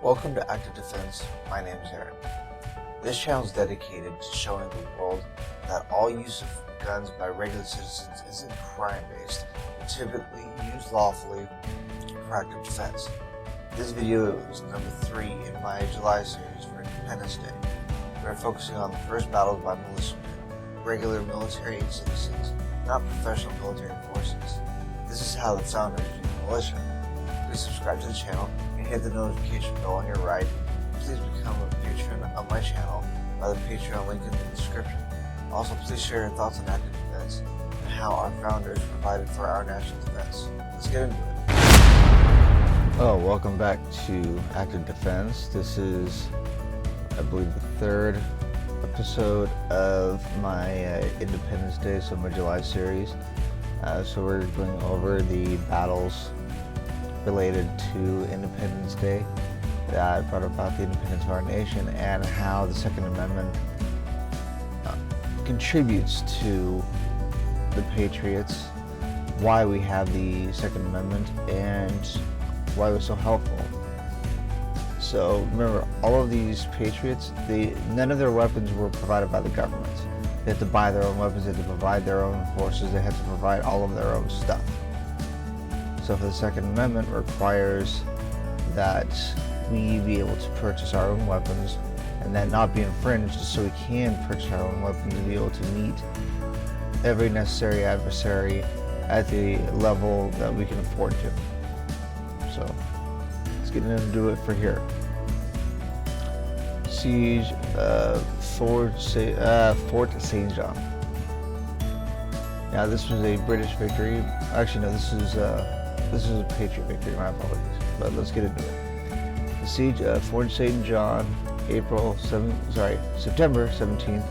Welcome to Active Defense. My name is Aaron. This channel is dedicated to showing the world that all use of guns by regular citizens isn't crime-based, but typically used lawfully for active defense. This video is number 3 in my July series for Independence Day. We're focusing on the first battles by militiamen, regular military and citizens, not professional military forces. This is how the founders used militia. Please subscribe to the channel and hit the notification bell on your right. Please become a patron of my channel by the Patreon link in the description. Also, please share your thoughts on active defense and how our founders provided for our national defense. Let's get into it. Oh, welcome back to Active Defense. This is, I believe, the third episode of my Independence Day, so my July series. So we're going over the battles related to Independence Day that brought about the independence of our nation and how the Second Amendment contributes to the Patriots, why we have the Second Amendment, and why it was so helpful. So remember, all of these Patriots, none of their weapons were provided by the government. They had to buy their own weapons, they had to provide their own forces, they had to provide all of their own stuff. So for the Second Amendment requires that we be able to purchase our own weapons and that not be infringed, so we can purchase our own weapons and be able to meet every necessary adversary at the level that we can afford to. So let's get into it for here. Siege of Fort St. John. Now this was a British victory. Actually, no, this is a Patriot victory. My apologies. But let's get into it. The siege of Fort St. John, September 17th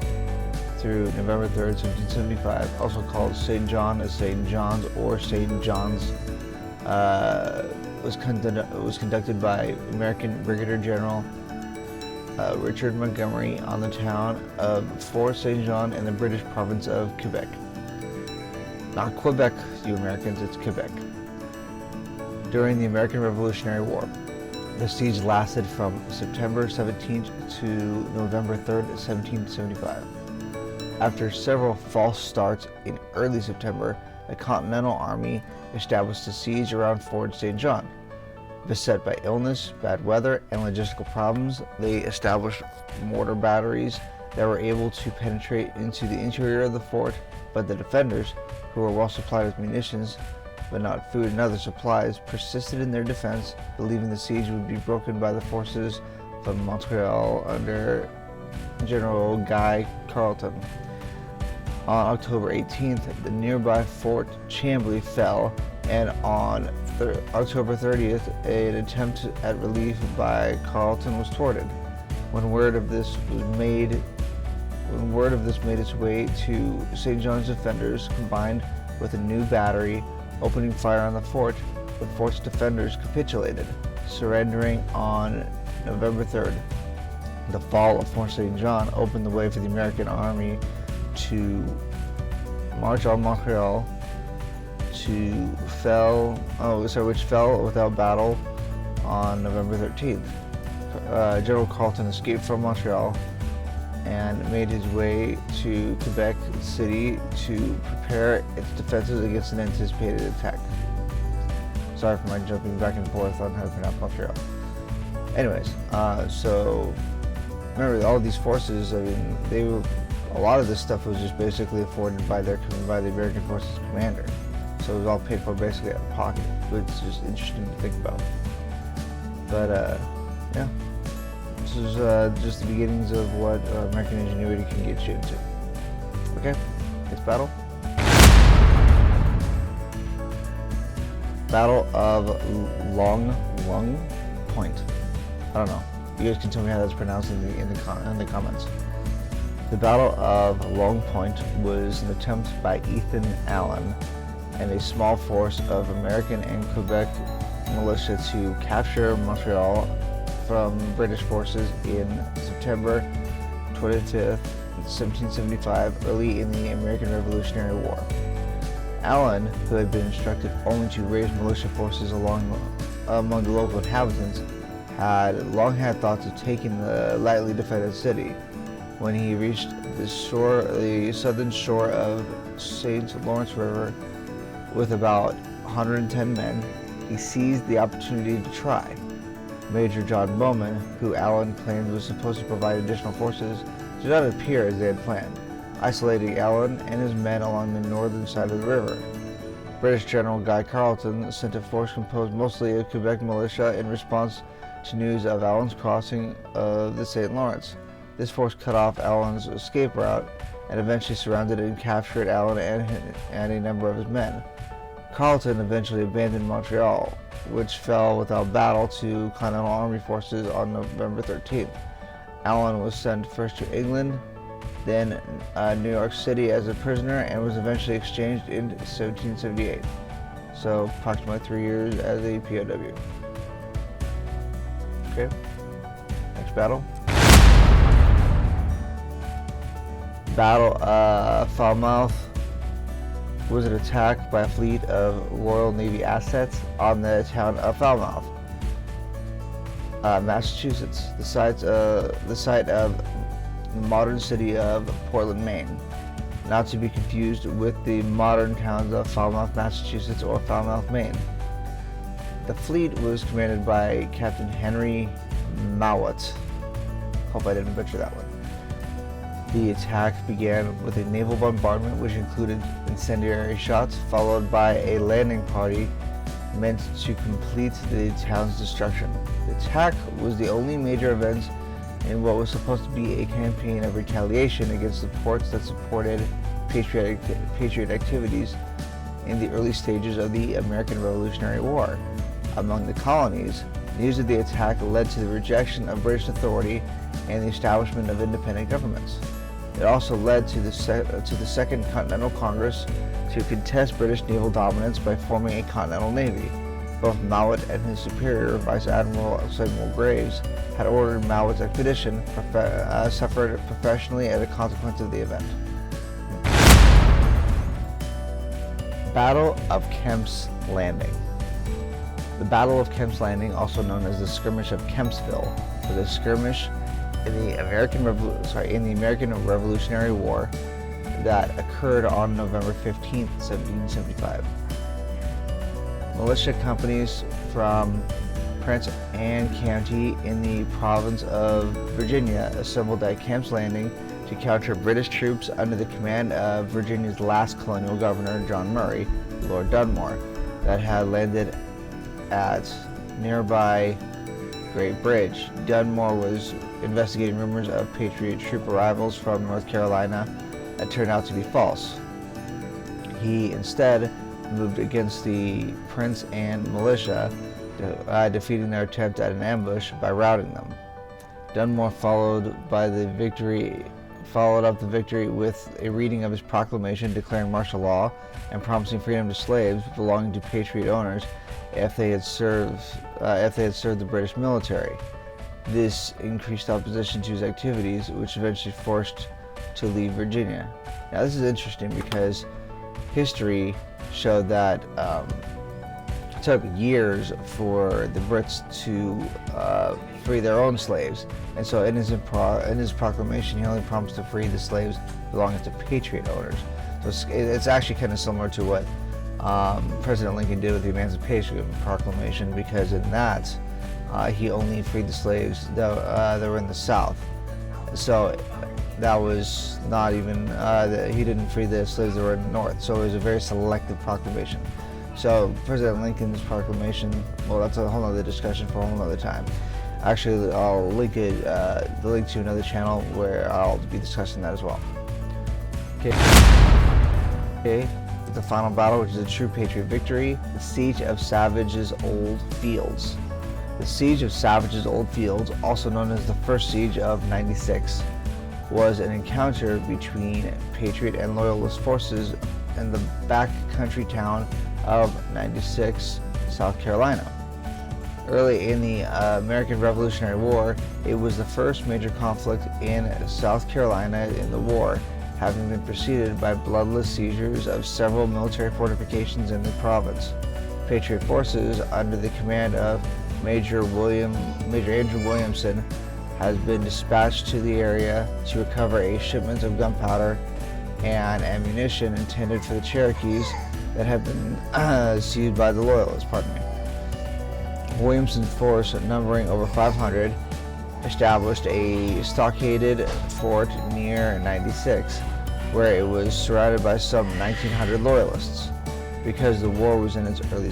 through November 3rd, 1775, also called St. John as St. John's or St. John's, was conducted by American Brigadier General Richard Montgomery on the town of Fort St. John in the British province of Quebec. Not Quebec, you Americans, it's Quebec. During the American Revolutionary War, the siege lasted from September 17th to November 3rd, 1775. After several false starts in early September, the Continental Army established a siege around Fort St. John. Beset by illness, bad weather, and logistical problems, they established mortar batteries that were able to penetrate into the interior of the fort, but the defenders, who were well supplied with munitions, but not food and other supplies, persisted in their defense, believing the siege would be broken by the forces from Montreal under General Guy Carleton. On October 18th, the nearby Fort Chambly fell, and on October 30th, an attempt at relief by Carleton was thwarted. When word of this made its way to St. John's defenders, combined with a new battery opening fire on the fort, the fort's defenders capitulated, surrendering on November 3rd. The fall of Fort St. John opened the way for the American Army to march on Montreal, which fell without battle on November 13th. General Carleton escaped from Montreal and made his way to Quebec City to prepare its defenses against an anticipated attack. Sorry for my jumping back and forth on how to pronounce Montreal. Anyways, so remember, all of these forces, I mean, a lot of this stuff was just basically afforded by the American Forces commander. So it was all paid for basically out of pocket, which is just interesting to think about. But yeah. This is just the beginnings of what American ingenuity can get you into. Okay, it's battle. Battle of Long Point. I don't know. You guys can tell me how that's pronounced in the comments. The Battle of Long Point was an attempt by Ethan Allen and a small force of American and Quebec militia to capture Montreal from British forces in September 25th, 1775, early in the American Revolutionary War. Allen, who had been instructed only to raise militia forces among the local inhabitants, had long had thoughts of taking the lightly defended city. When he reached the southern shore of St. Lawrence River with about 110 men, he seized the opportunity to try. Major John Bowman, who Allen claimed was supposed to provide additional forces, did not appear as they had planned, isolating Allen and his men along the northern side of the river. British General Guy Carleton sent a force composed mostly of Quebec militia in response to news of Allen's crossing of the St. Lawrence. This force cut off Allen's escape route and eventually surrounded and captured Allen and a number of his men. Carleton eventually abandoned Montreal, which fell without battle to Continental Army forces on November 13th. Allen was sent first to England, then New York City as a prisoner, and was eventually exchanged in 1778. So approximately 3 years as a POW. Okay, next battle. Battle of Falmouth was an attack by a fleet of Royal Navy assets on the town of Falmouth, Massachusetts, the site of the modern city of Portland, Maine, not to be confused with the modern towns of Falmouth, Massachusetts, or Falmouth, Maine. The fleet was commanded by Captain Henry Mowat. Hope I didn't butcher that one. The attack began with a naval bombardment which included incendiary shots, followed by a landing party meant to complete the town's destruction. The attack was the only major event in what was supposed to be a campaign of retaliation against the ports that supported patriot activities in the early stages of the American Revolutionary War. Among the colonies, news of the attack led to the rejection of British authority and the establishment of independent governments. It also led to the Second Continental Congress to contest British naval dominance by forming a continental navy. Both Mowat and his superior, Vice Admiral Samuel Graves, had ordered Mowat's expedition suffered professionally as a consequence of the event. Battle of Kemps Landing. The Battle of Kemps Landing, also known as the Skirmish of Kempsville, was a skirmish in the American Revolutionary War that occurred on November 15, 1775. Militia companies from Prince Anne County in the province of Virginia assembled at Kemps Landing to counter British troops under the command of Virginia's last colonial governor, John Murray, Lord Dunmore, that had landed at nearby Great Bridge. Dunmore was investigating rumors of Patriot troop arrivals from North Carolina that turned out to be false. He instead moved against the Prince Anne militia, defeating their attempt at an ambush by routing them. Dunmore followed up the victory with a reading of his proclamation declaring martial law and promising freedom to slaves belonging to Patriot owners if they had served the British military. This increased opposition to his activities, which eventually forced to leave Virginia. Now this is interesting because history showed that it took years for the Brits to free their own slaves, and so in his proclamation he only promised to free the slaves belonging to Patriot owners. So it's actually kind of similar to what President Lincoln did with the Emancipation Proclamation, because in that he only freed the slaves that were in the South. So that was not even, he didn't free the slaves that were in the North. So it was a very selective proclamation. So President Lincoln's proclamation, well, that's a whole other discussion for a whole other time. Actually, I'll link the link to another channel where I'll be discussing that as well. Okay, the final battle, which is a true Patriot victory, the Siege of Savage's Old Fields. The Siege of Savage's Old Fields, also known as the First Siege of 96, was an encounter between Patriot and Loyalist forces in the backcountry town of 96, South Carolina. Early in the American Revolutionary War, it was the first major conflict in South Carolina in the war, having been preceded by bloodless seizures of several military fortifications in the province. Patriot forces, under the command of Major Andrew Williamson has been dispatched to the area to recover a shipment of gunpowder and ammunition intended for the Cherokees that had been seized by the Loyalists. Williamson's force, numbering over 500, established a stockaded fort near 96, where it was surrounded by some 1,900 Loyalists. Because the war was in its early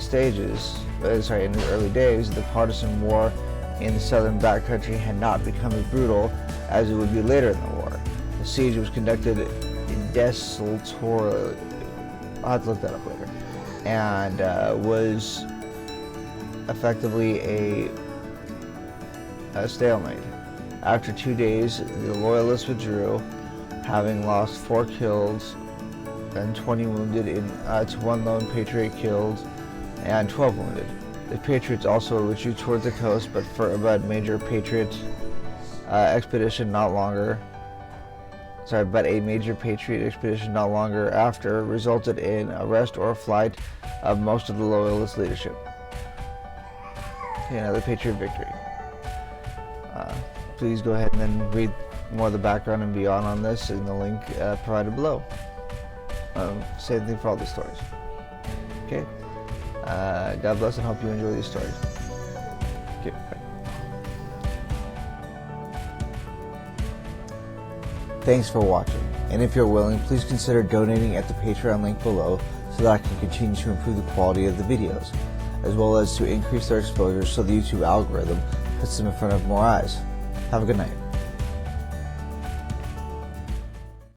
days, the partisan war in the southern backcountry had not become as brutal as it would be later in the war. The siege was conducted desultorily. I'll have to look that up later. And was effectively a stalemate. After 2 days, the Loyalists withdrew, having lost 4 killed and 20 wounded to one lone Patriot killed and 12 wounded. The Patriots also withdrew towards the coast, but major Patriot expedition not longer after resulted in arrest or flight of most of the Loyalist leadership. Okay, another Patriot victory. Please go ahead and then read more of the background and beyond on this in the link provided below. Same thing for all these stories. Okay. God bless and hope you enjoy these stories. Okay, bye. Thanks for watching, and if you're willing, please consider donating at the Patreon link below so that I can continue to improve the quality of the videos, as well as to increase their exposure so the YouTube algorithm puts them in front of more eyes. Have a good night.